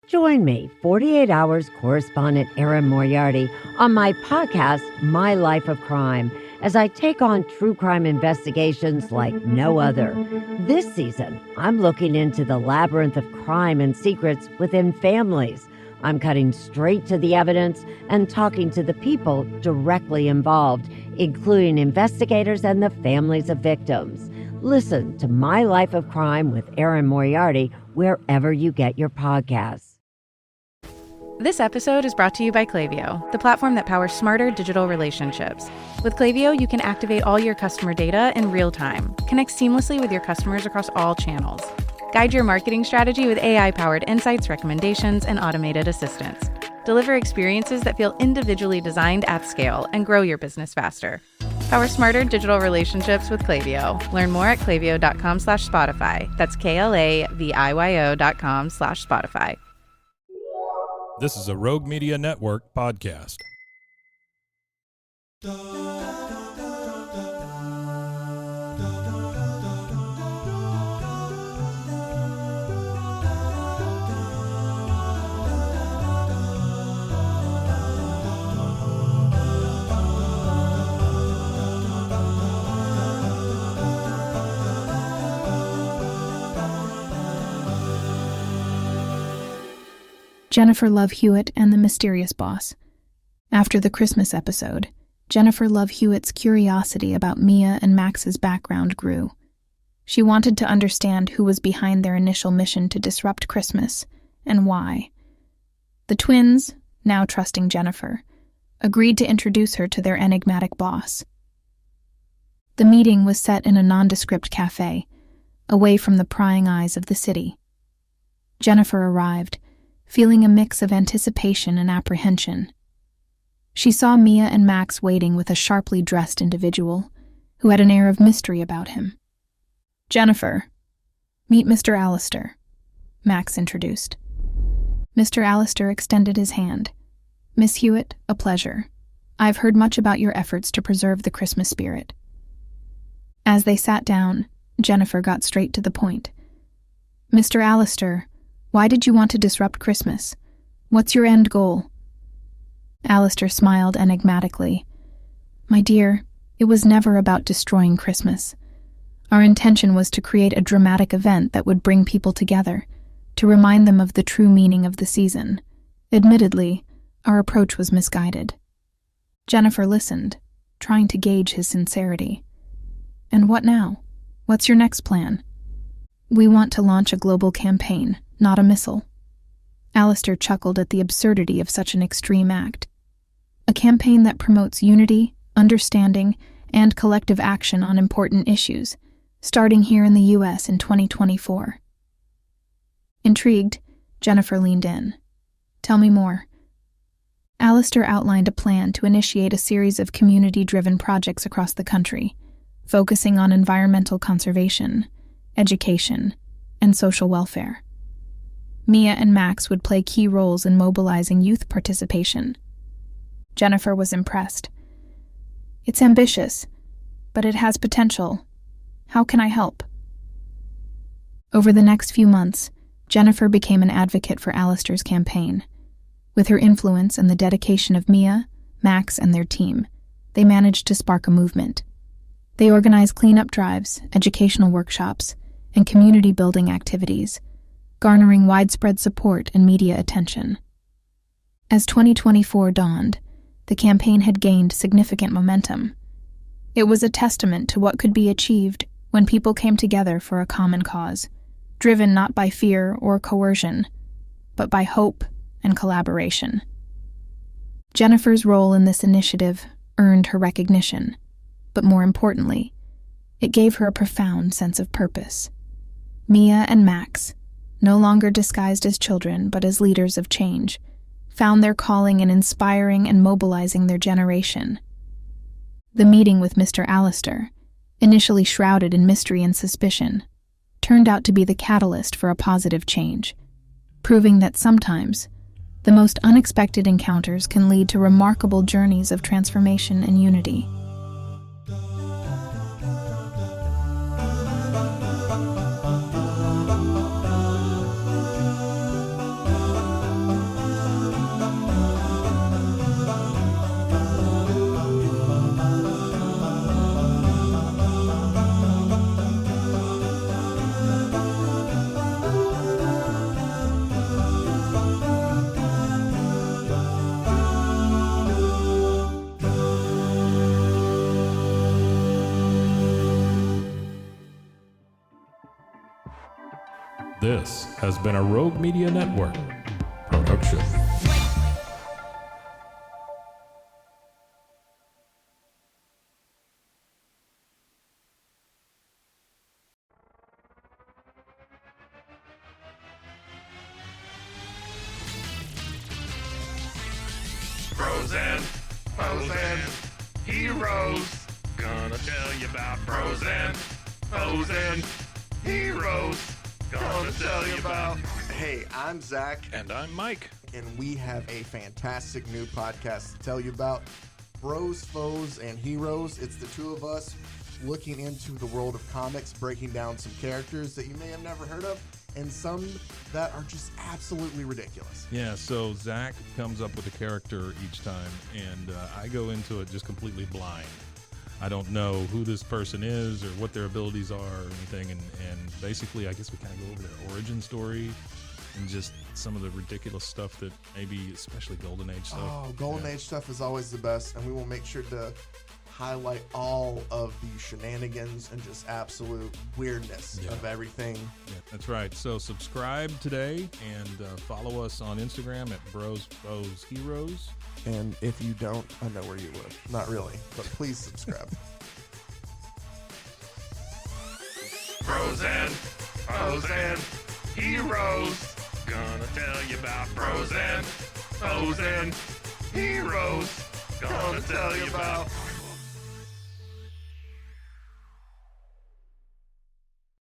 Join me, 48 Hours correspondent Erin Moriarty, on my podcast, My Life of Crime, as I take on true crime investigations like no other. This season, I'm looking into the labyrinth of crime and secrets within families. I'm cutting straight to the evidence and talking to the people directly involved, including investigators and the families of victims. Listen to My Life of Crime with Erin Moriarty wherever you get your podcasts. This episode is brought to you by Klaviyo, the platform that powers smarter digital relationships. With Klaviyo, you can activate all your customer data in real time, connect seamlessly with your customers across all channels, guide your marketing strategy with AI-powered insights, recommendations, and automated assistance, deliver experiences that feel individually designed at scale, and grow your business faster. Power smarter digital relationships with Klaviyo. Learn more at klaviyo.com/Spotify. That's KLAVIYO.com/Spotify. This is a Rogue Media Network podcast. Jennifer Love Hewitt and the Mysterious Boss. After the Christmas episode, Jennifer Love Hewitt's curiosity about Mia and Max's background grew. She wanted to understand who was behind their initial mission to disrupt Christmas, and why. The twins, now trusting Jennifer, agreed to introduce her to their enigmatic boss. The meeting was set in a nondescript cafe, away from the prying eyes of the city. Jennifer arrived, feeling a mix of anticipation and apprehension. She saw Mia and Max waiting with a sharply dressed individual who had an air of mystery about him. "Jennifer, meet Mr. Allister," Max introduced. Mr. Allister extended his hand. "Miss Hewitt, a pleasure. I've heard much about your efforts to preserve the Christmas spirit." As they sat down, Jennifer got straight to the point. "Mr. Allister, why did you want to disrupt Christmas? What's your end goal?" Allister smiled enigmatically. "My dear, it was never about destroying Christmas. Our intention was to create a dramatic event that would bring people together, to remind them of the true meaning of the season. Admittedly, our approach was misguided." Jennifer listened, trying to gauge his sincerity. "And what now? What's your next plan?" "We want to launch a global campaign, not a missile." Allister chuckled at the absurdity of such an extreme act. "A campaign that promotes unity, understanding, and collective action on important issues, starting here in the U.S. in 2024. Intrigued, Jennifer leaned in. "Tell me more." Allister outlined a plan to initiate a series of community-driven projects across the country, focusing on environmental conservation, education, and social welfare. Mia and Max would play key roles in mobilizing youth participation. Jennifer was impressed. "It's ambitious, but it has potential. How can I help?" Over the next few months, Jennifer became an advocate for Allister's campaign. With her influence and the dedication of Mia, Max, and their team, they managed to spark a movement. They organized cleanup drives, educational workshops, and community-building activities, garnering widespread support and media attention. As 2024 dawned, the campaign had gained significant momentum. It was a testament to what could be achieved when people came together for a common cause, driven not by fear or coercion, but by hope and collaboration. Jennifer's role in this initiative earned her recognition, but more importantly, it gave her a profound sense of purpose. Mia and Max, no longer disguised as children but as leaders of change, found their calling in inspiring and mobilizing their generation. The meeting with Mr. Allister, initially shrouded in mystery and suspicion, turned out to be the catalyst for a positive change, proving that sometimes the most unexpected encounters can lead to remarkable journeys of transformation and unity. This has been a Rogue Media Network production. Bros and heroes. Gonna tell you about bros and heroes. Gonna tell you about. Hey, I'm Zach, And I'm Mike. and we have a fantastic new podcast to tell you about. Bros, Foes, and Heroes. It's the two of us looking into the world of comics, breaking down some characters that you may have never heard of, and some that are just absolutely ridiculous. Yeah, so Zach comes up with a character each time, and I go into it just completely blind. I don't know who this person is or what their abilities are or anything, and basically I guess we kind of go over their origin story and just some of the ridiculous stuff that maybe, especially Golden Age stuff. Oh, Golden Age stuff is always the best, and we will make sure to highlight all of the shenanigans and just absolute weirdness of everything. Yeah, that's right. So subscribe today and follow us on Instagram at Bros, Foes, Heroes. And if you don't, I know where you live. Not really, but please subscribe. Bros and heroes. Gonna tell you about bros and heroes. Gonna tell you about.